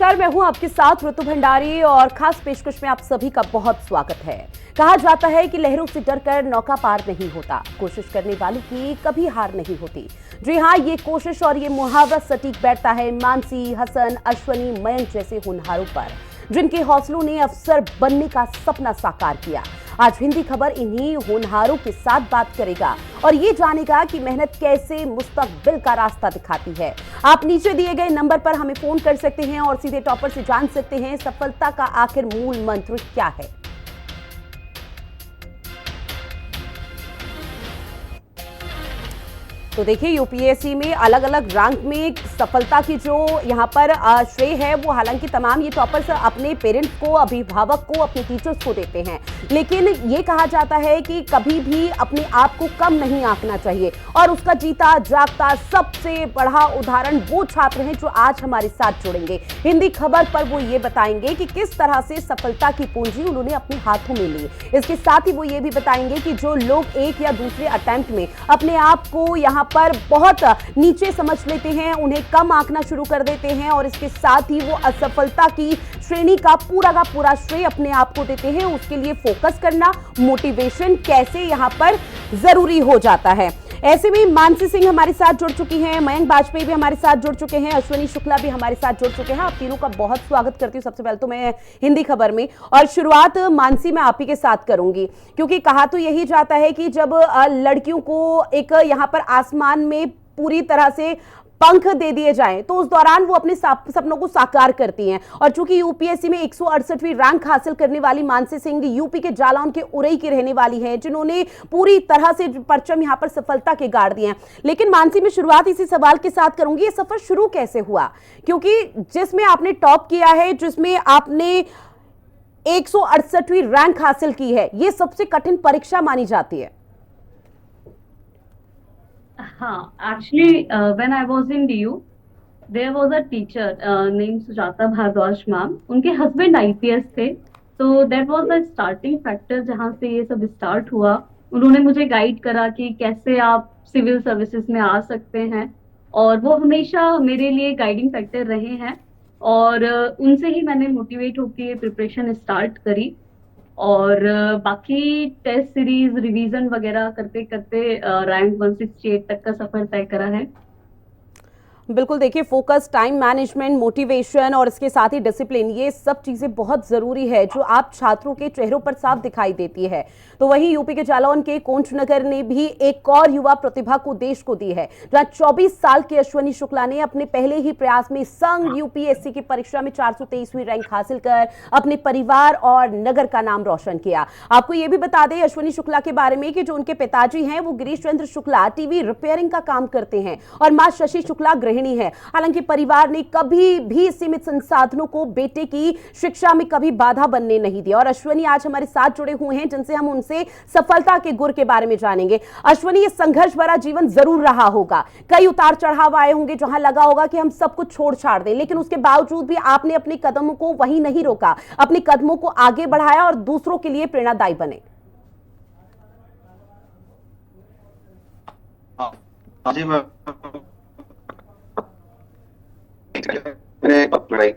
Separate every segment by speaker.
Speaker 1: नमस्कार, मैं हूं आपके साथ ऋतु भंडारी और खास पेशकश में आप सभी का बहुत स्वागत है। कहा जाता है कि लहरों से डरकर नौका पार नहीं होता, कोशिश करने वालों की कभी हार नहीं होती। जी हां, ये कोशिश और ये मुहावरा सटीक बैठता है मानसी, हसन, अश्वनी, मयंक जैसे होनहारों पर, जिनके हौसलों ने अफसर बनने का सपना साकार किया। आज हिंदी खबर इन्हीं होनहारों के साथ बात करेगा और ये जानेगा कि मेहनत कैसे मुस्तकबिल का रास्ता दिखाती है। आप नीचे दिए गए नंबर पर हमें फोन कर सकते हैं और सीधे टॉपर से जान सकते हैं सफलता का आखिर मूल मंत्र क्या है। तो देखिए, यूपीएससी में अलग अलग रैंक में सफलता की जो यहाँ पर श्रेय है वो हालांकि तमाम ये टॉपर्स अपने पेरेंट्स को, अभिभावक को, अपने टीचर्स को देते हैं, लेकिन ये कहा जाता है कि कभी भी अपने आप को कम नहीं आंकना चाहिए। और उसका जीता जागता सबसे बड़ा उदाहरण वो छात्र हैं जो आज हमारे साथ जुड़ेंगे। हिंदी खबर पर वो ये बताएंगे कि किस तरह से सफलता की पूंजी उन्होंने अपने हाथों में ली। इसके साथ ही वो ये भी बताएंगे कि जो लोग एक या दूसरे अटेम्प्ट में अपने आप को यहाँ पर बहुत नीचे समझ लेते हैं, उन्हें कम आंकना शुरू कर देते हैं और इसके साथ ही वो असफलता की श्रेणी का पूरा श्रेय अपने आप को देते हैं। उसके लिए फोकस करना, मोटिवेशन कैसे यहाँ पर जरूरी हो जाता है। ऐसे में मानसी सिंह हमारे साथ जुड़ चुकी हैं, मयंक बाजपेयी भी हमारे साथ जुड़ चुके हैं, अश्वनी शुक्ला भी हमारे साथ जुड़ चुके हैं। आप तीनों का बहुत स्वागत करती हूँ सबसे पहले तो मैं हिंदी खबर में। और शुरुआत मानसी मैं आप ही के साथ करूंगी, क्योंकि कहा तो यही जाता है कि जब लड़कियों को एक यहाँ पर आसमान में पूरी तरह से पंख दे दिए जाएं तो उस दौरान वो अपने सपनों को साकार करती हैं। और चूंकि यूपीएससी में 168वीं रैंक हासिल करने वाली मानसी सिंह यूपी के जालौन के उरई की रहने वाली है, जिन्होंने पूरी तरह से परचम यहां पर सफलता के गाड़ दिए हैं। लेकिन मानसी, में शुरुआत इसी सवाल के साथ करूंगी, ये सफर शुरू कैसे हुआ? क्योंकि जिसमें आपने टॉप किया है, जिसमें आपने 168वीं रैंक हासिल की है, ये सबसे कठिन परीक्षा मानी जाती है।
Speaker 2: हाँ, actually, when I was in DU, there was a teacher named Sujata Bhardwaj ma'am. उनके हस्बैंड आईपीएस थे, तो that was the starting factor जहाँ से ये सब स्टार्ट हुआ। उन्होंने मुझे गाइड करा कि कैसे आप सिविल सर्विसेज में आ सकते हैं, और वो हमेशा मेरे लिए गाइडिंग फैक्टर रहे हैं। और उनसे ही मैंने मोटिवेट होकर प्रिपरेशन स्टार्ट करी। और बाकी टेस्ट सीरीज रिवीजन वगैरह करते करते रैंक 168 तक का सफर तय करा है।
Speaker 1: बिल्कुल, देखिए, फोकस, टाइम मैनेजमेंट, मोटिवेशन और इसके साथ ही डिसिप्लिन, ये सब चीजें बहुत जरूरी है जो आप छात्रों के चेहरों पर साफ दिखाई देती है। तो वहीं यूपी के जालौन के कोंचनगर ने भी एक और युवा प्रतिभा को देश को दी है, जहां 24 साल के अश्वनी शुक्ला ने अपने पहले ही प्रयास में संघ यूपीएससी की परीक्षा में 423वीं रैंक हासिल कर अपने परिवार और नगर का नाम रोशन किया। आपको यह भी बता दें अश्वनी शुक्ला के बारे में कि जो उनके पिताजी हैं वो गिरीश चंद्र शुक्ला टीवी रिपेयरिंग का काम करते हैं और मां शशि शुक्ला गृहिणी है। हालांकि परिवार ने कभी भी सीमित संसाधनों को बेटे की शिक्षा में कभी बाधा बनने नहीं दिया। और अश्वनी आज हमारे साथ जुड़े हुए हैं, जिनसे हम उनसे सफलता के गुर के बारे में जानेंगे। अश्वनी, ये संघर्ष भरा जीवन जरूर रहा होगा, कई उतार चढ़ाव आए होंगे जहां लगा होगा कि हम सब कुछ छोड़ छाड़ दें, लेकिन उसके बावजूद भी आपने अपने कदमों को वहीं नहीं रोका, अपने कदमों को आगे बढ़ाया और दूसरों के लिए प्रेरणादायी बने।
Speaker 3: जी, मैंने लड़ाई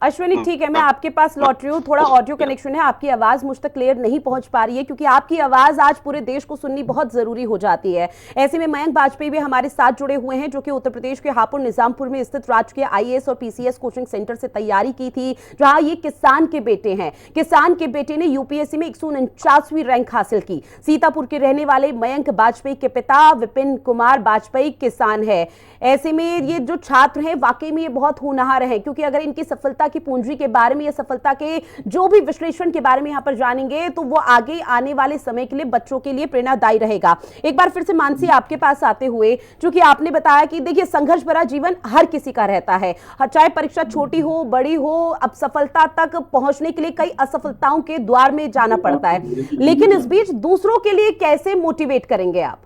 Speaker 1: अश्वनी, ठीक है, मैं आपके पास लौट रही हूँ। थोड़ा ऑडियो कनेक्शन है, आपकी आवाज मुझ तक क्लियर नहीं पहुंच पा रही है, क्योंकि आपकी आवाज आज पूरे देश को सुननी बहुत जरूरी हो जाती है। ऐसे में मयंक बाजपेयी भी हमारे साथ जुड़े हुए हैं, जो कि उत्तर प्रदेश के हापुड़ निजामपुर में स्थित राजकीय आईएएस और पीसीएस कोचिंग सेंटर से तैयारी की थी, जहां ये किसान के बेटे हैं। किसान के बेटे ने यूपीएससी में 149वीं रैंक हासिल की। सीतापुर के रहने वाले मयंक बाजपेयी के पिता विपिन कुमार बाजपेयी किसान है। ऐसे में ये जो छात्र हैं वाकई में ये बहुत होनहार हैं, क्योंकि अगर इनकी सफलता की पूंजी के बारे में या सफलता के जो भी विश्लेषण के बारे में यहां पर जानेंगे तो वो आगे आने वाले समय के लिए बच्चों के लिए प्रेरणादायी रहेगा। एक बार फिर से मानसी, आपके पास आते हुए, क्योंकि आपने बताया कि देखिए संघर्ष भरा जीवन हर किसी का रहता है, चाहे परीक्षा छोटी हो बड़ी हो, अब सफलता तक पहुंचने के लिए कई असफलताओं के द्वार में जाना पड़ता है, लेकिन इस बीच दूसरों के लिए कैसे मोटिवेट करेंगे आप?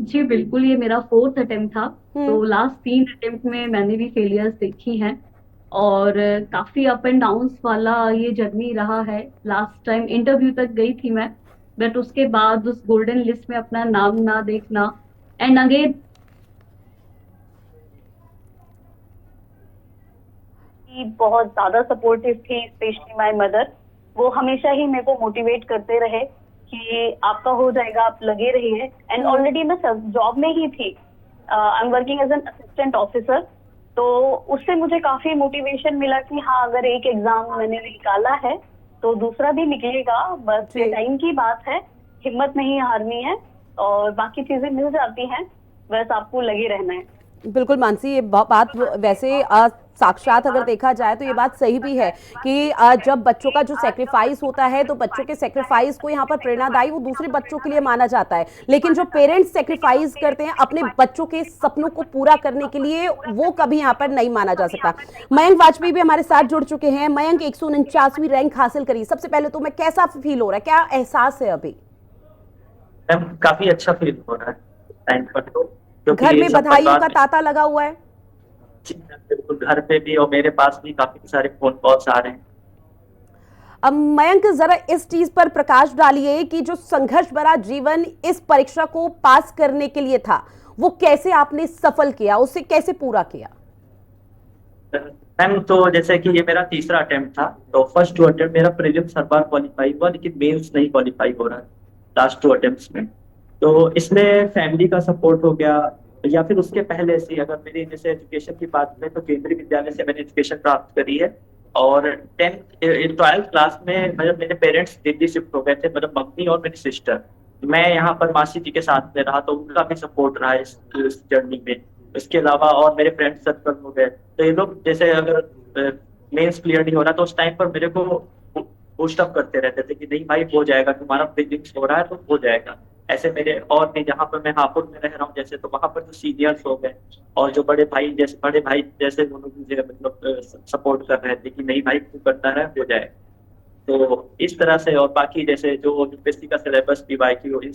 Speaker 2: जी बिल्कुल, ये मेरा 4th अटेम्प्ट था, तो लास्ट 3 अटेम्प्ट में मैंने भी फेलियर्स देखी हैं। और काफी अप एंड डाउन्स वाला ये जर्नी रहा है। लास्ट टाइम इंटरव्यू तक गई थी मैं, बट उसके बाद उस गोल्डन लिस्ट में अपना नाम ना देखना, एंड अगेन बहुत ज्यादा सपोर्टिव थी, स्पेशली माय मदर। वो हमेशा ही मेरे को मोटिवेट करते रहे कि आपका हो जाएगा, आप लगे रहिए। एंड ऑलरेडी मैं जॉब में ही थी, I am working as an assistant officer. तो उससे मुझे काफी मोटिवेशन मिला कि हाँ, अगर एक एग्जाम मैंने निकाला है तो दूसरा भी निकलेगा, बस
Speaker 1: जी।
Speaker 2: टाइम की बात है, हिम्मत नहीं हारनी है और बाकी चीजें मिल जाती हैं, बस आपको लगे रहना है।
Speaker 1: बिल्कुल मानसी, ये बात वैसे साक्षात अगर देखा जाए तो ये बात सही भी है कि जब बच्चों का जो सेक्रीफाइस होता है तो बच्चों के सेक्रीफाइस को यहाँ पर प्रेरणादायी वो दूसरे बच्चों के लिए माना जाता है, लेकिन जो पेरेंट्स सेक्रीफाइस करते हैं अपने बच्चों के सपनों को पूरा करने के लिए वो कभी यहाँ पर नहीं माना जा सकता। मयंक वाजपेयी भी हमारे साथ जुड़ चुके हैं। मयंक, 149वीं रैंक हासिल करी, सबसे पहले तो मैं कैसा फील हो रहा है, क्या एहसास है अभी?
Speaker 3: मैम काफी अच्छा फील हो रहा है टाइम पर, तो
Speaker 1: घर
Speaker 3: क्योंकि
Speaker 1: में
Speaker 3: सब
Speaker 1: बधाइयों
Speaker 3: परिवार
Speaker 1: का
Speaker 3: में
Speaker 1: तांता लगा हुआ है?
Speaker 3: बिल्कुल घर पे भी और मेरे पास भी काफी सारे फोन कॉल्स आ रहे हैं।
Speaker 1: अब मयंक, जरा इस चीज पर प्रकाश डालिए कि जो संघर्ष भरा जीवन इस परीक्षा को पास करने के लिए था वो कैसे आपने सफल किया, उसे कैसे पूरा किया?
Speaker 3: मैम तो जैसे कि ये मेरा तीसरा अटेम्प्ट था, तो फर्स्ट टू अटेम्प्ट मेरा प्रीलिम्स हर बार क्वालिफाई हुआ, लेकिन मेंस नहीं क्वालिफाई हो रहा है लास्ट टू अटेम्प्ट्स में। तो इसमें फैमिली का सपोर्ट हो गया, या फिर उसके पहले से अगर मेरी जैसे एजुकेशन की बात करें तो केंद्रीय विद्यालय से मैंने एजुकेशन प्राप्त करी है। और 12th क्लास में मतलब मेरे पेरेंट्स दिल्ली शिफ्ट हो गए थे, मतलब मम्मी और मेरी सिस्टर। मैं यहाँ पर मासी जी के साथ में रहा, तो उनका भी सपोर्ट रहा इस जर्नी में। इसके अलावा और मेरे फ्रेंड सर्कल हो गए, तो ये लोग जैसे अगर मेंस क्लियर नहीं हो रहा तो उस टाइम पर मेरे को बूस्ट अप करते रहते थे कि नहीं भाई हो जाएगा, तुम्हारा फिजिक्स हो रहा है तो हो जाएगा। ऐसे मेरे और भी, जहाँ पर मैं हापुड़ में रह रहा हूँ जैसे, तो वहां पर जो सीनियर्स हो गए और जो बड़े भाई जैसे वो लोग मुझे मतलब सपोर्ट कर रहे थे कि नहीं भाई तू करता रहे, हो जाए। तो इस तरह से, और बाकी जैसे जो यूपीएससी का सिलेबस पीवाईक्यू इन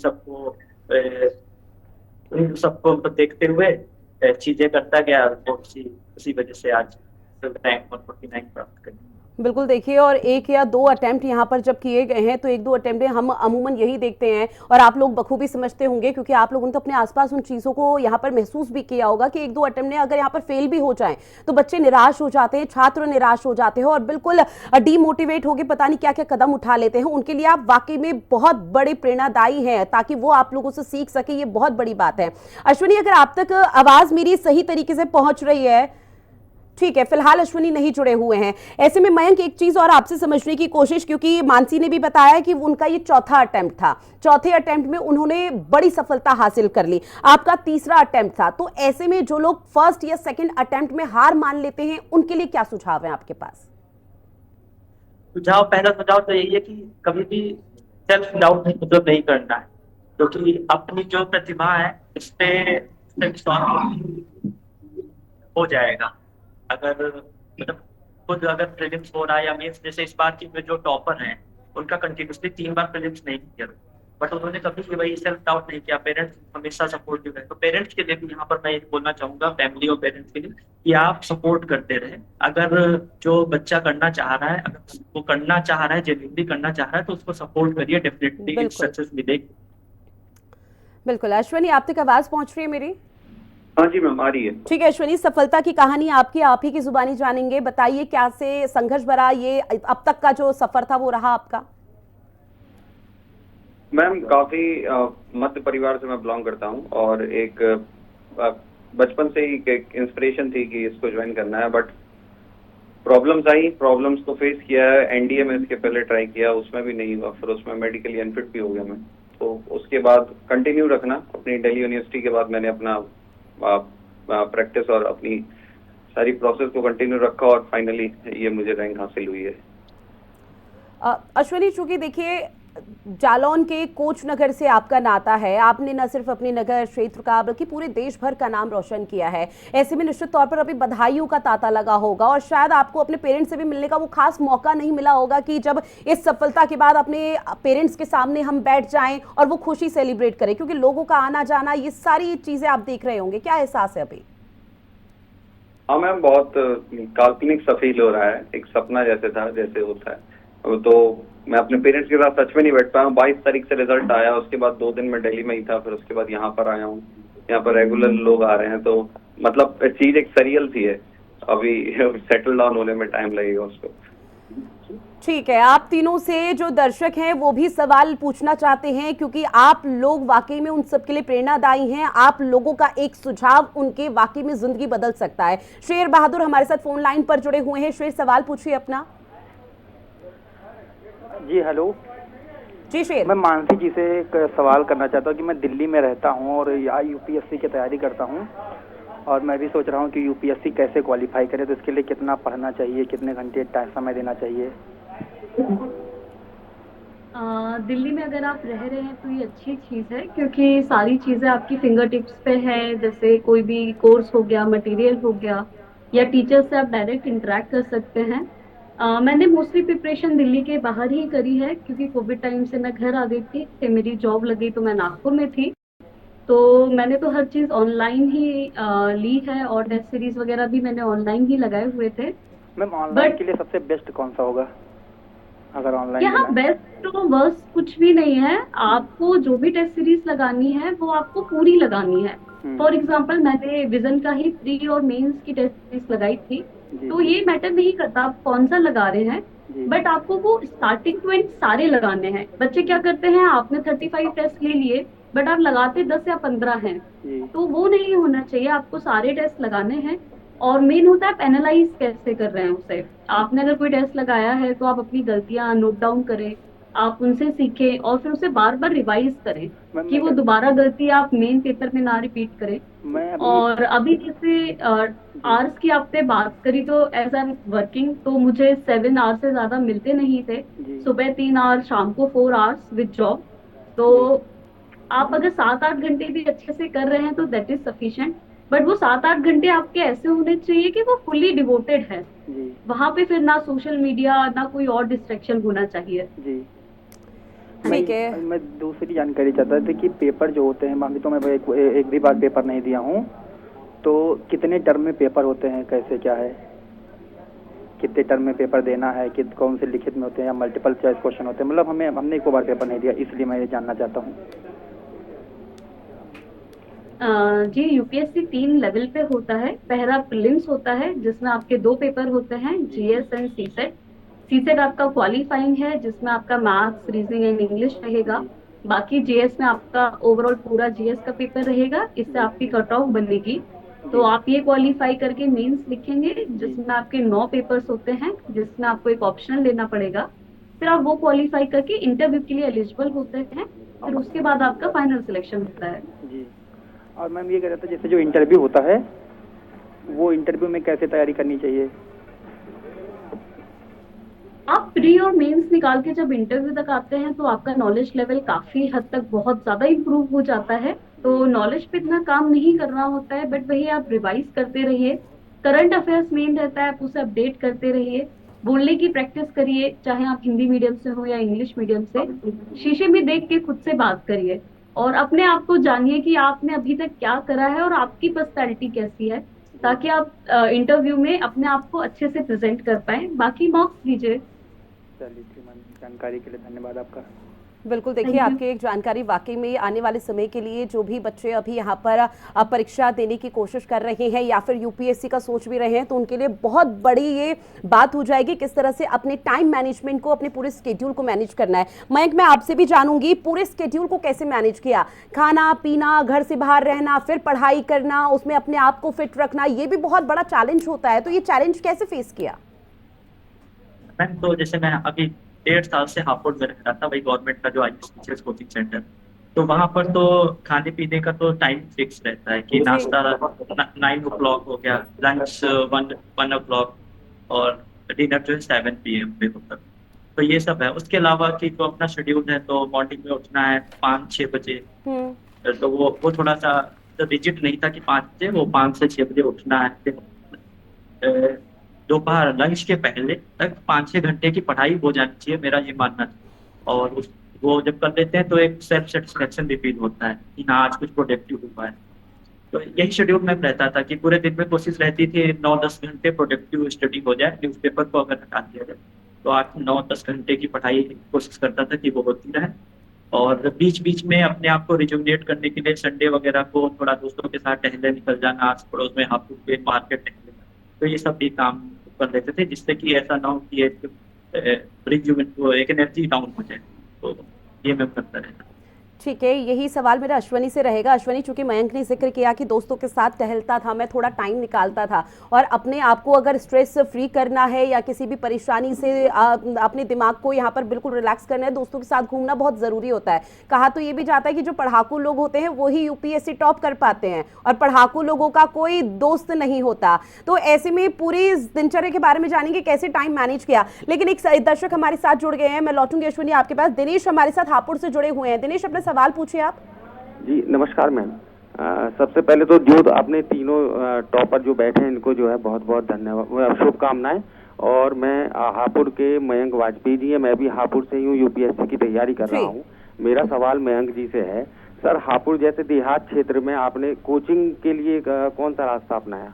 Speaker 3: सबको देखते हुए चीजें करता गया, तो उसी वजह से आज रैंक 149 प्राप्त करी।
Speaker 1: बिल्कुल, देखिए, और एक या दो अटेम्प्ट यहाँ पर जब किए गए हैं तो एक दो अटेम्प्ट हम अमूमन यही देखते हैं, और आप लोग बखूबी समझते होंगे क्योंकि आप लोगों ने तो अपने आसपास उन चीज़ों को यहाँ पर महसूस भी किया होगा कि एक दो अटेम्प्ट ने अगर यहाँ पर फेल भी हो जाए तो बच्चे निराश हो जाते हैं, छात्र निराश हो जाते हैं और बिल्कुल डीमोटिवेट होकर पता नहीं क्या क्या कदम उठा लेते हैं। उनके लिए आप वाकई में बहुत बड़े प्रेरणादायी हैं, ताकि वो आप लोगों से सीख सके, ये बहुत बड़ी बात है। अश्विनी, अगर आप तक आवाज़ मेरी सही तरीके से पहुंच रही है? ठीक है, फिलहाल अश्विनी नहीं जुड़े हुए हैं। ऐसे में मयंक, एक चीज और आपसे समझने की कोशिश, क्योंकि मानसी ने भी बताया कि उनका ये चौथा अटेम्प्ट था, चौथे अटेम्प्ट में उन्होंने बड़ी सफलता हासिल कर ली, आपका तीसरा अटेम्प्ट था। तो ऐसे में जो लोग फर्स्ट या सेकंड अटेम्प्ट में हार मान लेते हैं उनके लिए क्या सुझाव है आपके पास?
Speaker 3: पहला सुझाव तो यही है कि कभी भी सेल्फ डाउट मतलब नहीं करना है, क्योंकि अपनी जो प्रतिभा है इस पे विश्वास हो जाएगा। अगर मतलब खुद अगर प्रीलिम्स हो रहा है या मेंस, जैसे इस बार की में जो टॉपर हैं उनका कंटिन्यूसली 3 बार प्रीलिम्स नहीं किया, बट उन्होंने कभी भी वही सेल्फ डाउट नहीं किया। पेरेंट्स हमेशा सपोर्टिव है, तो पेरेंट्स के लिए भी यहाँ पर मैं ये बोलना चाहूंगा, फैमिली और पेरेंट्स के लिए, कि आप सपोर्ट करते रहे। अगर जो बच्चा करना चाह रहा है, अगर वो करना चाह रहा है, जेन्युइनली करना चाह रहा है, तो उसको सपोर्ट करिए, डेफिनेटली
Speaker 1: बिल्कुल
Speaker 3: सक्सेस मिलेगी।
Speaker 1: बिल्कुल। अश्विनी, आप तक आवाज पहुंच रही है मेरी?
Speaker 4: हाँ जी मैम, आ रही है।
Speaker 1: ठीक है अश्विनी, सफलता की कहानी आपकी, आप ही की जुबानी जानेंगे। बताइए क्या से संघर्ष भरा ये अब तक का जो सफर था वो रहा आपका?
Speaker 4: मैम काफी मध्य परिवार से मैं बिलोंग करता हूँ, और एक बचपन से ही एक इंस्पिरेशन थी कि इसको ज्वाइन करना है, बट प्रॉब्लम्स आई, प्रॉब्लम्स को फेस किया है। एनडीए में इसके पहले ट्राई किया, उसमें भी नहीं हुआ, फिर उसमें मेडिकली अनफिट भी हो गया मैं। तो उसके बाद कंटिन्यू रखना, अपनी दिल्ली यूनिवर्सिटी के बाद मैंने अपना प्रैक्टिस और अपनी सारी प्रोसेस को कंटिन्यू रखा, और फाइनली ये मुझे रैंक हासिल हुई है।
Speaker 1: अश्विनी, चूंकि देखिए जालौन के कोच नगर से आपका नाता है, आपने न सिर्फ अपने नगर क्षेत्र का बल्कि पूरे देश भर का नाम रोशन किया है। ऐसे में निश्चित तौर पर अभी बधाइयों का तांता लगा होगा, और शायद आपको अपने पेरेंट्स से भी मिलने का वो खास मौका नहीं मिला होगा कि जब इस सफलता के बाद अपने पेरेंट्स के सामने हम बैठ जाएं और वो खुशी सेलिब्रेट करें, क्योंकि लोगों का आना जाना, ये सारी चीजें आप देख रहे होंगे। क्या एहसास है अभी?
Speaker 4: हाँ मैम, बहुत काल्पनिक सा फील हो रहा है, एक सपना जैसे था, जैसे होता है। तो मैं अपने पेरेंट्स के साथ सच में नहीं बैठ पाया हूँ। 22 तारीख से रिजल्ट आया, उसके बाद 2 दिन मैं दिल्ली में ही था, फिर उसके बाद यहाँ पर आया हूँ। यहाँ पर रेगुलर लोग आ रहे हैं, तो मतलब चीज एक सरियल सी है। अभी सेटल डाउन होने में टाइम लगेगा उसको।
Speaker 1: ठीक है, आप तीनों से जो दर्शक हैं वो भी सवाल पूछना चाहते हैं, क्योंकि आप लोग वाकई में उन सबके लिए प्रेरणादायी हैं। आप लोगों का एक सुझाव उनके वाकई में जिंदगी बदल सकता है। शेर बहादुर हमारे साथ फोन लाइन पर जुड़े हुए हैं। शेर, सवाल पूछिए अपना।
Speaker 5: जी हेलो।
Speaker 1: जी शेर।
Speaker 5: मैं मानसी जी से एक सवाल करना चाहता हूँ कि मैं दिल्ली में रहता हूँ और यहाँ यूपीएससी की तैयारी करता हूँ, और मैं भी सोच रहा हूँ कि यूपीएससी कैसे क्वालिफाई करें, तो इसके लिए कितना पढ़ना चाहिए, कितने घंटे समय देना चाहिए?
Speaker 2: दिल्ली में अगर आप रह रहे हैं तो ये अच्छी चीज़ है, क्योंकि सारी चीज़ें आपकी फिंगर टिप्स पे है। जैसे कोई भी कोर्स हो गया, मटेरियल हो गया, या टीचर से आप डायरेक्ट इंटरेक्ट कर सकते हैं। मैंने मोस्टली प्रिपरेशन दिल्ली के बाहर ही करी है, क्योंकि कोविड टाइम से मैं घर आ गई थी, फिर मेरी जॉब लगी तो मैं नागपुर में थी। तो मैंने तो हर चीज़ ऑनलाइन ही ली है, और टेस्ट सीरीज वगैरह भी मैंने ऑनलाइन ही लगाए हुए थे।
Speaker 5: मैम ऑनलाइन
Speaker 2: बट
Speaker 5: के लिए सबसे बेस्ट कौन सा होगा, अगर ऑनलाइन
Speaker 2: यहाँ
Speaker 5: लेना है?
Speaker 2: बेस्ट तो बस कुछ भी नहीं है। आपको जो भी टेस्ट सीरीज लगानी है वो आपको पूरी लगानी है। फॉर एग्जाम्पल मैंने विजन का ही प्री और मेंस की टेस्ट सीरीज लगाई थी।
Speaker 5: जी
Speaker 2: तो ये मैटर नहीं करता आप कौन सा लगा रहे हैं,
Speaker 5: जी
Speaker 2: बट आपको वो स्टार्टिंग टू एंड सारे लगाने हैं। बच्चे क्या करते हैं, आपने 35 टेस्ट ले लिए, बट आप लगाते 10 या 15 हैं।
Speaker 5: जी
Speaker 2: तो वो नहीं होना चाहिए, आपको सारे टेस्ट लगाने हैं। और मेन होता है आप एनालाइज कैसे कर रहे हैं उसे। आपने अगर कोई टेस्ट लगाया है तो आप अपनी गलतियां नोट डाउन करें, आप उनसे सीखें, और फिर उसे बार बार रिवाइज करें
Speaker 5: मैम
Speaker 2: कि वो दोबारा गलती आप मेन पेपर में ना रिपीट करें।
Speaker 5: मैं अभी
Speaker 2: और अभी जैसे आवर्स की आपने बात करी, तो एज आई एम वर्किंग, तो मुझे 7 आवर्स से ज्यादा मिलते नहीं थे।
Speaker 5: जी
Speaker 2: सुबह 3 आवर्स, शाम को 4 आवर्स विद जॉब। तो
Speaker 5: जी
Speaker 2: आप अगर 7-8 घंटे भी अच्छे से कर रहे हैं तो दैट इज सफिशिएंट। बट वो 7-8 घंटे आपके ऐसे होने चाहिए कि वो फुल्ली डिवोटेड है।
Speaker 5: जी
Speaker 2: वहां पे फिर ना सोशल मीडिया, ना कोई और डिस्ट्रैक्शन होना चाहिए।
Speaker 5: जी
Speaker 1: ठीक है।
Speaker 5: मैं दूसरी जानकारी चाहता था कि पेपर जो होते हैं, मान ली तो मैं एक भी बार पेपर नहीं दिया हूँ, तो कितने टर्म में पेपर होते हैं, कैसे क्या है, कितने टर्म में पेपर देना है, कौन से लिखित में होते हैं या मल्टीपल चॉइस क्वेश्चन होते हैं? मतलब हमने एक बार पेपर नहीं दिया, इसलिए मैं ये जानना चाहता हूँ।
Speaker 2: जी, यूपीएससी 3 लेवल पे होता है। पहला प्रीलिम्स होता है, जिसमें आपके 2 पेपर होते हैं, जीएस एंड सीसेट। सीसेट आपका क्वालिफाइंग है, जिसमें आपका मैथ्स, रीजनिंग एंड इंग्लिश रहेगा।
Speaker 5: जी
Speaker 2: बाकी जीएस में आपका ओवरऑल पूरा जीएस का पेपर रहेगा, इससे
Speaker 5: जी
Speaker 2: आपकी कट ऑफ बनेगी। तो
Speaker 5: जी
Speaker 2: आप ये क्वालिफाई करके मेंस लिखेंगे,
Speaker 5: जी
Speaker 2: जिसमें आपके 9 पेपर्स होते हैं, जिसमें आपको एक ऑप्शनल लेना पड़ेगा। फिर आप वो क्वालिफाई करके इंटरव्यू के लिए एलिजिबल होते हैं। फिर उसके बाद आपका फाइनल सिलेक्शन होता है।
Speaker 5: जी। और मैम ये कह रहा था, जैसे जो इंटरव्यू होता है, वो इंटरव्यू में कैसे तैयारी करनी चाहिए?
Speaker 2: आप प्री और मेंस निकाल के जब इंटरव्यू तक आते हैं तो आपका नॉलेज लेवल काफी हद तक बहुत ज्यादा इंप्रूव हो जाता है। तो नॉलेज पे इतना काम नहीं करना होता है, बट वही आप रिवाइज करते रहिए। करंट अफेयर्स मेन रहता है, आप उसे अपडेट करते रहिए। बोलने की प्रैक्टिस करिए, चाहे आप हिंदी मीडियम से हो या इंग्लिश मीडियम से। शीशे में देख के खुद से बात करिए, और अपने आप को जानिए कि आपने अभी तक क्या करा है और आपकी पर्सनैलिटी कैसी है, ताकि आप इंटरव्यू में अपने आप को अच्छे से प्रेजेंट कर पाए। बाकी मॉक्स दीजिए।
Speaker 5: चलिए ठीक मैम, जानकारी के लिए धन्यवाद आपका।
Speaker 1: बिल्कुल, देखिए
Speaker 2: Thank you.
Speaker 1: आपकी एक जानकारी वाकई में आने वाले समय के लिए जो भी बच्चे अभी यहाँ पर परीक्षा देने की कोशिश कर रहे हैं या फिर यूपीएससी का सोच भी रहे हैं, तो उनके लिए बहुत बड़ी ये बात हो जाएगी किस तरह से अपने टाइम मैनेजमेंट को, अपने पूरे स्केड्यूल को मैनेज करना है। मयंक, मैं आपसे भी जानूंगी पूरे स्केड्यूल को कैसे मैनेज किया, खाना पीना, घर से बाहर रहना, फिर पढ़ाई करना, उसमें अपने आप को फिट रखना, ये भी बहुत बड़ा चैलेंज होता है। तो ये चैलेंज कैसे फेस किया?
Speaker 3: मैम तो जैसे मैं अभी 1.5 साल से हापुड़ में रह रहा था, वही गवर्नमेंट का जो आईएएस टीचर्स कोचिंग सेंटर। तो वहां पर तो खाने पीने का तो टाइम फिक्स रहता है कि
Speaker 1: जी।
Speaker 3: नाश्ता 9 o'clock हो गया, लंच 1 o'clock, और डिनर जो है 7 PM पे होता है। तो ये सब है। उसके अलावा कि जो अपना शेड्यूल है, तो मॉर्निंग में उठना है 5-6 बजे। तो वो थोड़ा सा तो रिजिड नहीं था कि 5 बजे, वो 5 से 6 बजे उठना है। फिर दोपहर लंच के पहले तक 5-6 घंटे की पढ़ाई हो जानी चाहिए, मेरा ये मानना है। और वो जब कर लेते हैं तो एक सेल्फ सेटिस्फेक्शन भी फील होता है कि हाँ आज कुछ प्रोडक्टिव हुआ है। तो यही शेड्यूल में रहता था कि पूरे दिन में कोशिश रहती थी 9-10 घंटे प्रोडक्टिव स्टडी हो जाए, न्यूज़पेपर को अगर हटा दिया जाए तो 8-9-10 घंटे की पढ़ाई कोशिश करता था कि वो होती रहे। और बीच बीच में अपने आप को रिजुविनेट करने के लिए संडे वगैरह को थोड़ा दोस्तों के साथ टहलने निकल जाना, आस पड़ोस में हापुड़ पे मार्केट टहलने, तो ये सब भी काम कर लेते थे, जिससे कि ऐसा ना हो कि एक एनर्जी डाउन हो जाए। तो ये मैं करता रहता।
Speaker 1: ठीक है, यही सवाल मेरा अश्वनी से रहेगा। अश्वनी, चूंकि मयंक ने जिक्र किया कि दोस्तों के साथ टहलता था, मैं थोड़ा टाइम निकालता था, और अपने आप को अगर स्ट्रेस फ्री करना है या किसी भी परेशानी से अपने दिमाग को यहाँ पर बिल्कुल रिलैक्स करना है, दोस्तों के साथ घूमना बहुत ज़रूरी होता है। कहा तो ये भी जाता है कि जो पढ़ाकू लोग होते हैं वो ही यूपीएससी टॉप कर पाते हैं, और पढ़ाकू लोगों का कोई दोस्त नहीं होता। तो ऐसे में पूरी दिनचर्या के बारे में जानेंगे, कैसे टाइम मैनेज किया। लेकिन एक दर्शक हमारे साथ जुड़ गए हैं, मैं लौटूंगी अश्वनी आपके पास। दिनेश हमारे साथ हापुड़ से जुड़े हुए हैं। दिनेश, अपना सवाल पूछिए आप।
Speaker 6: जी नमस्कार मैम। सबसे पहले तो जो आपने तीनों टॉपर जो बैठे हैं इनको जो है बहुत बहुत धन्यवाद, शुभकामनाएं। और मैं हापुड़ के मयंक वाजपेयी जी है, मैं भी हापुड़ से ही हूँ, यूपीएससी की तैयारी कर रहा हूँ। मेरा सवाल मयंक जी से है, सर हापुड़ जैसे देहात क्षेत्र में आपने कोचिंग के लिए कौन सा रास्ता अपनाया?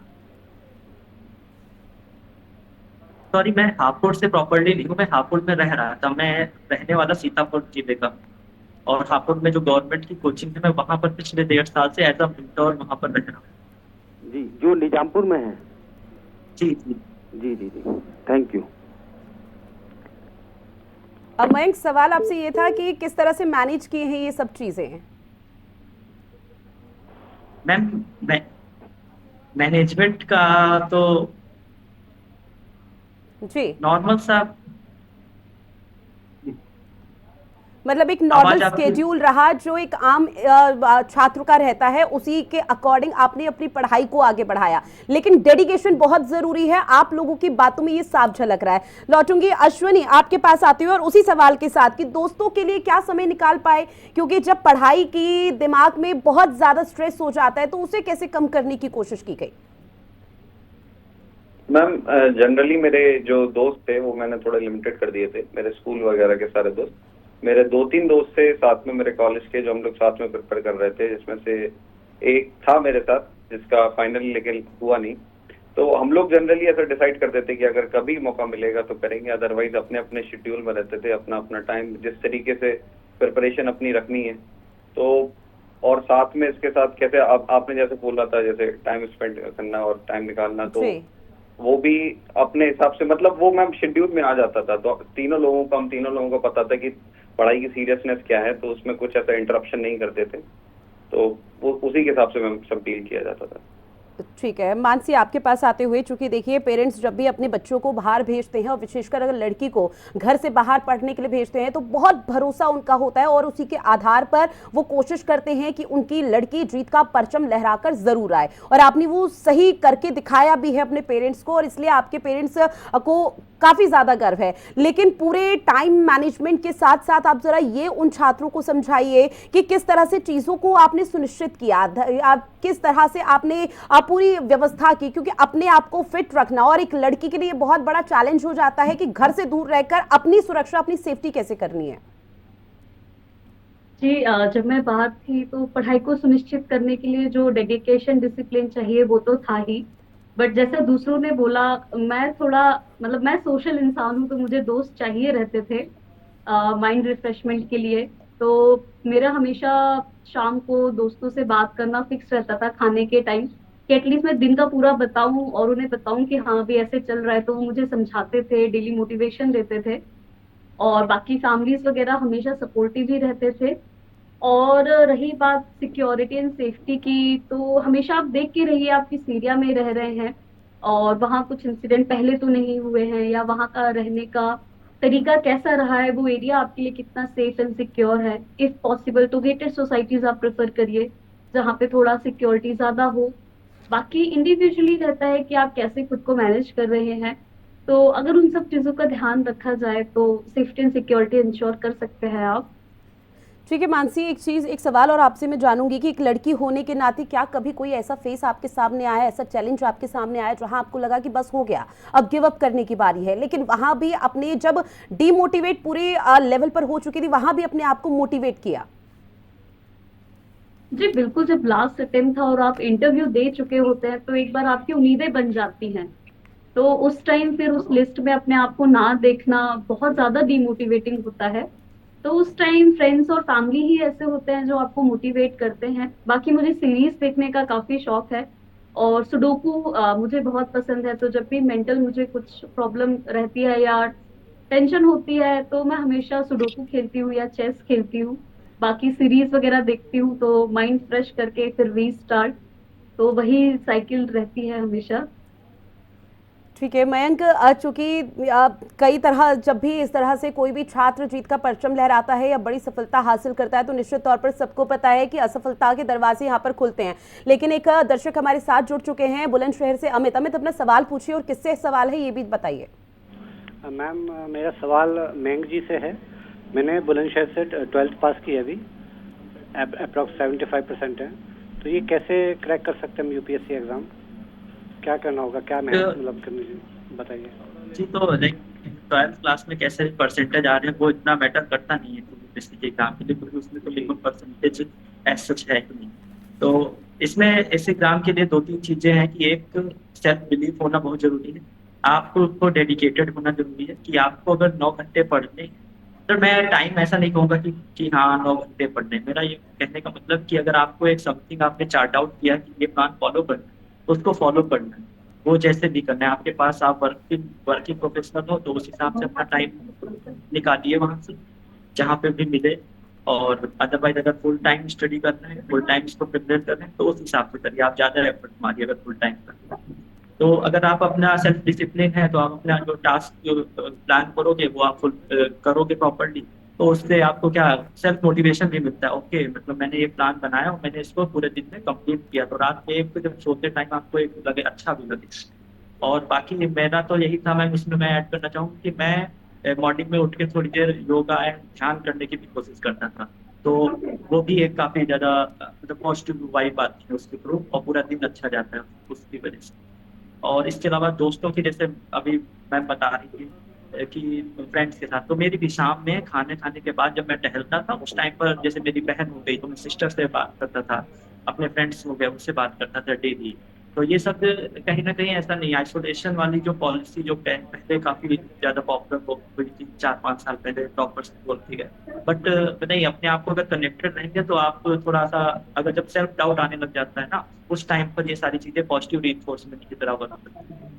Speaker 3: सॉरी, मैं हापुड़ से प्रॉपरली नहीं हूँ, मैं हापुड़ में रह रहा था। मैं रहने वाला सीतापुर जिले का, और हापुड़ में जो गवर्नमेंट की कोचिंग है मैं वहां पर पिछले 1.5 साल से एज अ मेंटोर वहां पर रह रहा हूँ।
Speaker 6: जी, जो निजामपुर में है।
Speaker 3: जी जी
Speaker 6: जी जी जी, थैंक यू।
Speaker 1: अब मयंक, सवाल आपसे ये था कि किस तरह से मैनेज किए हैं ये सब चीजें।
Speaker 3: मैम, मैनेजमेंट का तो
Speaker 1: जी,
Speaker 3: नॉर्मल सा,
Speaker 1: मतलब एक नॉर्मल स्केड्यूल रहा जो एक आम छात्र का रहता है, उसी के अकॉर्डिंग आपने अपनी पढ़ाई को आगे बढ़ाया। लेकिन डेडिकेशन बहुत जरूरी है, आप लोगों की बातों में ये साफ झलक रहा है। लौटूंगी अश्वनी आपके पास आते हुए, और उसी सवाल के साथ कि दोस्तों के लिए क्या समय निकाल पाए, क्योंकि जब पढ़ाई की दिमाग में बहुत ज्यादा स्ट्रेस हो जाता है तो उसे कैसे कम करने की कोशिश की गई?
Speaker 4: मैम, जनरली मेरे जो दोस्त थे वो मैंने थोड़े लिमिटेड कर दिए थे, मेरे स्कूल वगैरह के सारे दोस्त। मेरे 2-3 दोस्त थे साथ में मेरे कॉलेज के, जो हम लोग साथ में प्रिपेयर कर रहे थे, जिसमें से एक था मेरे साथ जिसका फाइनली लेकिन हुआ नहीं। तो हम लोग जनरली ऐसा डिसाइड करते थे कि अगर कभी मौका मिलेगा तो करेंगे, अदरवाइज अपने अपने शेड्यूल में रहते थे, अपना अपना टाइम जिस तरीके से प्रिपरेशन अपनी रखनी है। तो और साथ में इसके साथ कैसे आपने जैसे बोला था, जैसे टाइम स्पेंड करना और टाइम निकालना, तो वो भी अपने हिसाब से, मतलब वो मैम शेड्यूल में आ जाता था। तो हम तीनों लोगों को पता था कि पढ़ाई की सीरियसनेस क्या है, तो उसमें कुछ ऐसा इंटरप्शन नहीं करते थे, तो वो उसी के हिसाब से मैम सब डील किया जाता था।
Speaker 1: ठीक है, मानसी आपके पास आते हुए, चूंकि देखिए पेरेंट्स जब भी अपने बच्चों को बाहर भेजते हैं, और विशेषकर अगर लड़की को घर से बाहर पढ़ने के लिए भेजते हैं, तो बहुत भरोसा उनका होता है और उसी के आधार पर वो कोशिश करते हैं कि उनकी लड़की जीत का परचम लहराकर जरूर आए। और आपने वो सही करके दिखाया भी है अपने पेरेंट्स को, और इसलिए आपके पेरेंट्स को काफी ज्यादा गर्व है। लेकिन पूरे टाइम मैनेजमेंट के साथ साथ आप जरा ये उन छात्रों को समझाइए कि किस तरह से चीजों को आपने सुनिश्चित किया, आप किस तरह से आपने पूरी व्यवस्था की, क्योंकि अपने आप को फिट रखना और एक लड़की के लिए बहुत बड़ा चैलेंज हो जाता है कि घर से दूर रहकर अपनी सुरक्षा, अपनी सेफ्टी कैसे करनी है।
Speaker 2: जी, जब मैं बाहर थी तो पढ़ाई को सुनिश्चित करने के लिए जो डेडिकेशन, डिसिप्लिन चाहिए वो तो था ही, बट जैसे दूसरों ने बोला, मैं थोड़ा, मतलब मैं सोशल इंसान हूँ, तो मुझे दोस्त चाहिए रहते थे माइंड रिफ्रेशमेंट के लिए। तो मेरा हमेशा शाम को दोस्तों से बात करना फिक्स रहता था खाने के टाइम, कि एटलीस्ट मैं दिन का पूरा बताऊं और उन्हें बताऊं कि हाँ भी ऐसे चल रहा है, तो वो मुझे समझाते थे, डेली मोटिवेशन देते थे। और बाकी फैमिलीज वगैरह हमेशा सपोर्टिव ही रहते थे। और रही बात सिक्योरिटी एंड सेफ्टी की, तो हमेशा आप देख के रहिए, आप किस एरिया में रह रहे हैं और वहाँ कुछ इंसिडेंट पहले तो नहीं हुए हैं, या वहाँ का रहने का तरीका कैसा रहा है, वो एरिया आपके लिए कितना सेफ एंड सिक्योर है। इफ पॉसिबल तो गेटेड सोसाइटीज आप प्रेफर करिए, जहाँ पे थोड़ा सिक्योरिटी ज्यादा हो। बाकी इंडिविजुअली रहता है कि आप कैसे खुद को मैनेज कर रहे हैं, तो अगर उन सब चीजों का ध्यान रखा जाए तो सेफ्टी एंड सिक्योरिटी इंश्योर कर सकते हैं आप।
Speaker 1: ठीक है मानसी, एक सवाल और आपसे मैं जानूंगी कि एक लड़की होने के नाते क्या कभी कोई ऐसा फेस आपके सामने आया, ऐसा चैलेंज आपके सामने आया जहां आपको लगा कि बस हो गया, अब गिव अप करने की बारी है, लेकिन वहां भी अपने जब डीमोटिवेट पूरे लेवल पर हो चुकी थी, वहां भी अपने आप को मोटिवेट किया?
Speaker 2: जी बिल्कुल, जब लास्ट अटेम्प्ट था और आप इंटरव्यू दे चुके होते हैं तो एक बार आपकी उम्मीदें बन जाती हैं। तो उस टाइम फिर उस लिस्ट में अपने आप को ना देखना बहुत ज्यादा डिमोटिवेटिंग होता है। तो उस टाइम फ्रेंड्स और फैमिली ही ऐसे होते हैं जो आपको मोटिवेट करते हैं। बाकी मुझे सीरीज देखने का काफी शौक है और सुडोकू मुझे बहुत पसंद है। तो जब भी मेंटल मुझे कुछ प्रॉब्लम रहती है या टेंशन होती है तो मैं हमेशा सुडोकू खेलती हूँ या चेस खेलती हूँ। बाकी सीरीज वगैरह देखती हूँ तो माइंड फ्रेश करके फिर रीस्टार्ट। तो वही साइकिल रहती है हमेशा।
Speaker 1: ठीक है मयंक, चूंकि कई तरह जब भी इस तरह से कोई भी छात्र जीत का परचम लहराता है या बड़ी सफलता हासिल करता है तो निश्चित तौर पर सबको पता है कि असफलता के दरवाजे यहाँ पर खुलते हैं। लेकिन एक दर्शक हमारे साथ जुड़ चुके हैं बुलंदशहर से, अमित। अमित, अपना सवाल पूछिए और किससे सवाल है ये भी बताइए।
Speaker 7: मैम मेरा सवाल मयंक जी से है। मैंने बुलंदशहर से 12th पास की है अभी, अप्रॉक्स 75% है। तो ये कैसे क्रैक कर सकते हैं हम यूपीएससी एग्जाम? क्या करना होगा, क्या मेहनत मतलब करनी बताइए।
Speaker 3: जी तो लाइक 12th क्लास में कैसे परसेंटेज आ रहे हैं वो इतना मैटर करता नहीं है यूपीएससी के एग्जाम के लिए, क्योंकि उसमें तो मिनिमम परसेंटेज एज सच है ही नहीं। तो इसमें इस एग्जाम के लिए दो तीन चीजें हैं कि एक सेल्फ बिलीफ होना बहुत जरूरी है। आपको उसको डेडिकेटेड होना जरूरी है कि आपको अगर 9 घंटे पढ़ने हैं, तो मैं टाइम ऐसा नहीं कहूंगा कि हाँ 9 घंटे पढ़ने। मेरा ये कहने का मतलब कि अगर आपको एक समथिंग आपने चार्ट आउट किया कि ये प्लान फॉलो करना है, तो उसको फॉलो करना है। वो जैसे भी करना है आपके पास, आप वर्किंग प्रोफेशनल हो तो उस हिसाब से अपना टाइम निकालिए वहां से जहाँ पे भी मिले। और अदरवाइज अगर फुल टाइम स्टडी करना है, फुल टाइम इसको प्रिपेयर करना है, तो उस हिसाब से करिए। आप ज्यादा एफर्ट मारिए अगर फुल टाइम करना है। तो अगर आप अपना सेल्फ डिसिप्लिन है तो आप अपना जो टास्क जो प्लान करोगे वो आप फुल करोगे प्रॉपरली, तो उससे आपको क्या सेल्फ मोटिवेशन भी मिलता है। ओके, मतलब मैंने ये प्लान बनाया और मैंने इसको पूरे दिन में कंप्लीट किया, तो रात में एक जब सोते टाइम आपको एक लगे अच्छा भी लगे। और बाकी मेरा तो यही था मैम, इसमें मैं ऐड करना चाहूंगा कि मैं मॉर्निंग में उठ के थोड़ी देर योगा एंड ध्यान करने की भी कोशिश करता था। तो वो भी एक काफी ज्यादा मतलब पॉजिटिव वाइब आती है उसके थ्रू, और पूरा दिन अच्छा जाता है उसकी वजह से। और इसके अलावा दोस्तों की, जैसे अभी मैम बता रही थी कि फ्रेंड्स के साथ, तो मेरी भी शाम में खाने खाने के बाद जब मैं टहलता था उस टाइम पर, जैसे मेरी बहन हो गई तो मैं सिस्टर से बात करता था, अपने फ्रेंड्स हो गए उनसे बात करता था डेली। तो ये सब कहीं ना कहीं ऐसा नहीं, आइसोलेशन वाली जो पॉलिसी जो पहले काफी ज्यादा पॉपुलर हुई थी 4-5 साल पहले, टॉपर्स बोलती है। बट नहीं, अपने आप को अगर कनेक्टेड रहेंगे तो आप थोड़ा सा, अगर जब सेल्फ डाउट आने लग जाता है ना, उस टाइम पर ये सारी चीजें पॉजिटिव रीइंफोर्समेंट की तरह वर्क करती है।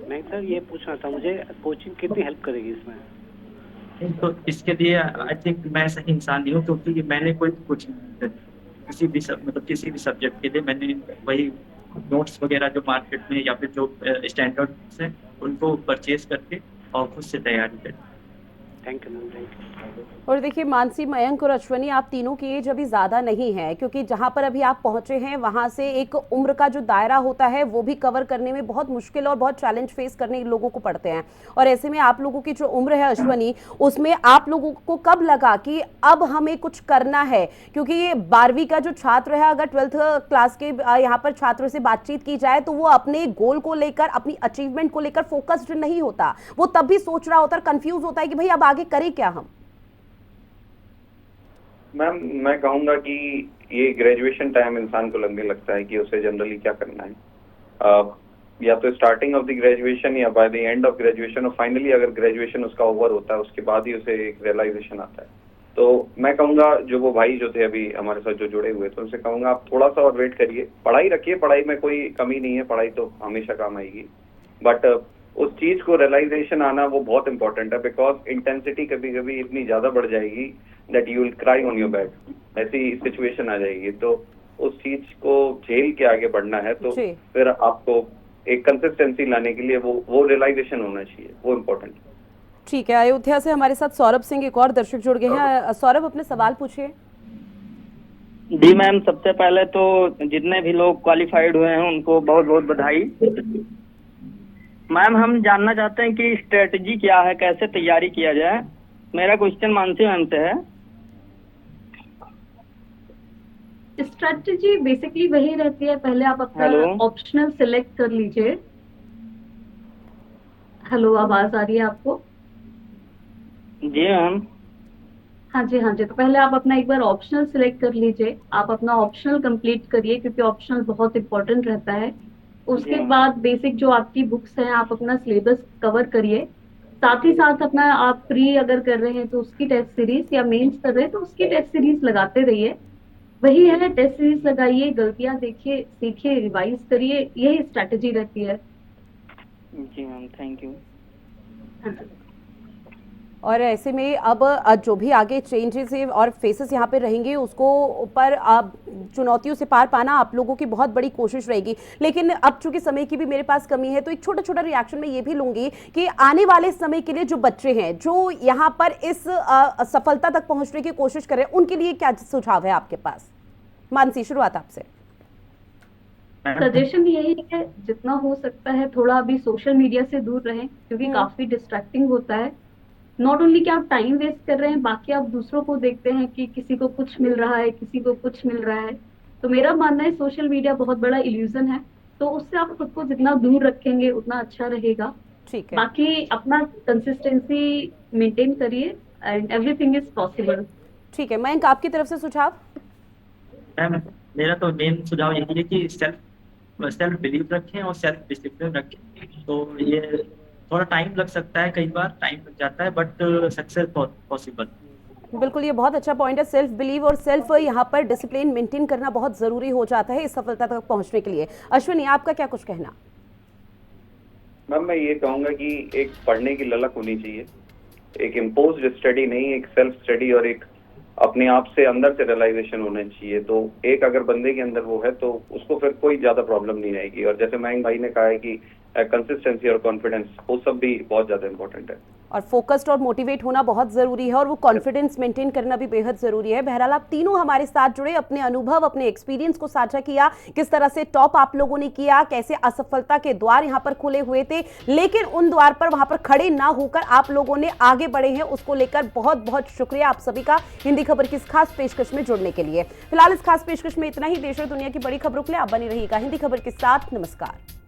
Speaker 7: नहीं सर, ये पूछना था मुझे, कोचिंग कितनी हेल्प करेगी इसमें?
Speaker 3: तो इसके लिए आई थिंक मैं सही इंसान नहीं हूँ, क्योंकि मैंने कोई कोचिंग नहीं करी किसी भी मतलब किसी भी सब्जेक्ट के लिए। मैंने वही नोट्स वगैरह जो मार्केट में या फिर जो स्टैंडर्ड्स हैं उनको परचेज करके और खुद से तैयारी करी।
Speaker 7: Thank you ma'am, thank you.
Speaker 1: और देखिए मानसी, मयंक और अश्वनी, आप तीनों की एज अभी ज़्यादा नहीं है, क्योंकि जहां पर अभी आप पहुंचे हैं वहां से एक उम्र का जो दायरा होता है वो भी कवर करने में बहुत मुश्किल और बहुत चैलेंज फेस करने लोगों को पड़ते हैं। और ऐसे में आप लोगों की जो उम्र है अश्वनी, उसमें आप लोगों को कब लगा कि अब हमें कुछ करना है? क्योंकि ये 12वीं का जो छात्र है, अगर 12th क्लास के यहाँ पर छात्रों से बातचीत की जाए तो वो अपने गोल को लेकर, अपनी अचीवमेंट को लेकर फोकस्ड नहीं होता। वो तब भी सोच रहा होता है, कंफ्यूज होता है कि भाई अब आगे करें क्या हम।
Speaker 4: मैम मैं कहूँगा कि ये ग्रेजुएशन टाइम इंसान को लगने लगता है कि उसे जनरली क्या करना है। या तो स्टार्टिंग ऑफ द ग्रेजुएशन या by the end of graduation, और फाइनली अगर ग्रेजुएशन उसका ओवर होता है उसके बाद ही उसे एक रियलाइजेशन आता है। तो मैं कहूँगा जो वो भाई जो थे अभी हमारे साथ जो जुड़े हुए थे, उनसे कहूँगा आप थोड़ा सा और वेट करिए, पढ़ाई रखिए, पढ़ाई में कोई कमी नहीं है, पढ़ाई तो हमेशा काम आएगी। बट उस चीज को रियलाइजेशन आना वो बहुत इंपॉर्टेंट है, बिकॉज इंटेंसिटी कभी कभी इतनी ज्यादा बढ़ जाएगी that you will cry on your bed, ऐसी सिचुएशन आ जाएगी। तो उस चीज को झेल के आगे बढ़ना है, तो फिर आपको एक कंसिस्टेंसी लाने के लिए वो रियलाइजेशन होना चाहिए, वो इम्पोर्टेंट है।
Speaker 1: ठीक है, अयोध्या से हमारे साथ सौरभ सिंह एक और दर्शक जुड़ गए हैं। सौरभ, अपने सवाल पूछिए।
Speaker 8: जी मैम, सबसे पहले तो जितने भी लोग क्वालिफाइड हुए हैं उनको बहुत बहुत बधाई। मैम हम जानना चाहते हैं कि स्ट्रेटजी क्या है, कैसे तैयारी किया जाए। मेरा क्वेश्चन मानसी मैम से है।
Speaker 2: स्ट्रेटजी बेसिकली वही रहती है, पहले आप अपना ऑप्शनल सिलेक्ट कर लीजिए। हेलो, आवाज आ रही है आपको?
Speaker 8: जी मैम।
Speaker 2: हाँ जी, हाँ जी। तो पहले आप अपना एक बार ऑप्शनल सिलेक्ट कर लीजिए। आप अपना ऑप्शनल कंप्लीट करिए क्योंकि ऑप्शनल बहुत इंपॉर्टेंट रहता है। उसके
Speaker 8: जी।
Speaker 2: बाद बेसिक जो आपकी बुक्स हैं आप अपना सिलेबस कवर करिए। साथ ही साथ अपना आप प्री अगर कर रहे हैं तो उसकी टेस्ट सीरीज या मेंस कर रहे हैं तो उसकी टेस्ट सीरीज लगाते रहिए। वही है, टेस्ट सीरीज लगाइए, गलतियां देखिए, सीखिए, रिवाइज करिए, यही स्ट्रैटेजी रहती है।
Speaker 8: जी मैम, थैंक यू।
Speaker 2: हाँ जी।
Speaker 1: और ऐसे में अब जो भी आगे चेंजेस और फेसेस यहाँ पे रहेंगे उसको ऊपर अब चुनौतियों से पार पाना आप लोगों की बहुत बड़ी कोशिश रहेगी। लेकिन अब चूंकि समय की भी मेरे पास कमी है तो एक छोटा छोटा रिएक्शन मैं ये भी लूंगी कि आने वाले समय के लिए जो बच्चे हैं जो यहाँ पर इस सफलता तक पहुंचने की कोशिश कर रहे हैं उनके लिए क्या सुझाव है आपके पास? मानसी, शुरुआत आपसे।
Speaker 2: सजेशन यही है, जितना हो सकता है थोड़ा अभी सोशल मीडिया से दूर रहें क्योंकि काफी डिस्ट्रैक्टिंग होता है। नॉट ओनली कि आप टाइम वेस्ट कर रहे हैं, बाकी आप दूसरों को देखते हैं कि किसी को कुछ मिल रहा है, किसी को कुछ मिल रहा है। तो मेरा मानना है सोशल मीडिया बहुत बड़ा इल्यूजन है, तो उससे आप खुद को जितना दूर रखेंगे उतना अच्छा रहेगा।
Speaker 1: ठीक है,
Speaker 2: बाकी अपना कंसिस्टेंसी मेंटेन करिए एंड एवरीथिंग इज पॉसिबल।
Speaker 1: ठीक है। मयंक, आपकी तरफ से सुझाव?
Speaker 3: मैम, मेरा तो मेन सुझाव यही है कि सेल्फ बिलीव रखें और सेल्फ डिसिप्लिन रखें। तो ये थोड़ा टाइम लग सकता है, कई बार टाइम लग जाता है, बट सक्सेस पॉसिबल।
Speaker 1: बिल्कुल, ये बहुत अच्छा पॉइंट है। सेल्फ बिलीव और सेल्फ यहाँ पर डिसिप्लिन मेंटेन करना बहुत जरूरी हो जाता है इस सफलता तक पहुंचने के लिए। अश्विनी, आपका क्या कुछ कहना?
Speaker 4: मैम, मैं ये कहूंगा कि एक पढ़ने की ललक होनी चाहिए, एक इम्पोज्ड स्टडी नहीं, एक सेल्फ स्टडी और एक अपने आप से अंदर से रियलाइजेशन होना चाहिए। तो एक अगर बंदे के अंदर वो है तो उसको फिर कोई ज्यादा प्रॉब्लम नहीं आएगी। और जैसे मयंक भाई ने कहा है कि कंसिस्टेंसी और कॉन्फिडेंस, वो सब भी बहुत ज्यादा इंपॉर्टेंट है।
Speaker 1: और फोकस्ड और मोटिवेट होना बहुत जरूरी है और वो कॉन्फिडेंस मेंटेन करना भी बेहद जरूरी है। बहरहाल आप तीनों हमारे साथ जुड़े, अपने अनुभव, अपने एक्सपीरियंस को साझा किया, किस तरह से टॉप आप लोगों ने किया, कैसे असफलता के द्वार यहाँ पर खुले हुए थे, लेकिन उन द्वार पर वहां पर खड़े ना होकर आप लोगों ने आगे बढ़े हैं, उसको लेकर बहुत बहुत शुक्रिया आप सभी का हिंदी खबर की इस खास पेशकश में जुड़ने के लिए। फिलहाल इस खास पेशकश में इतना ही। देश और दुनिया की बड़ी खबरों के लिए आप बनी रहिएगा हिंदी खबर के साथ। नमस्कार।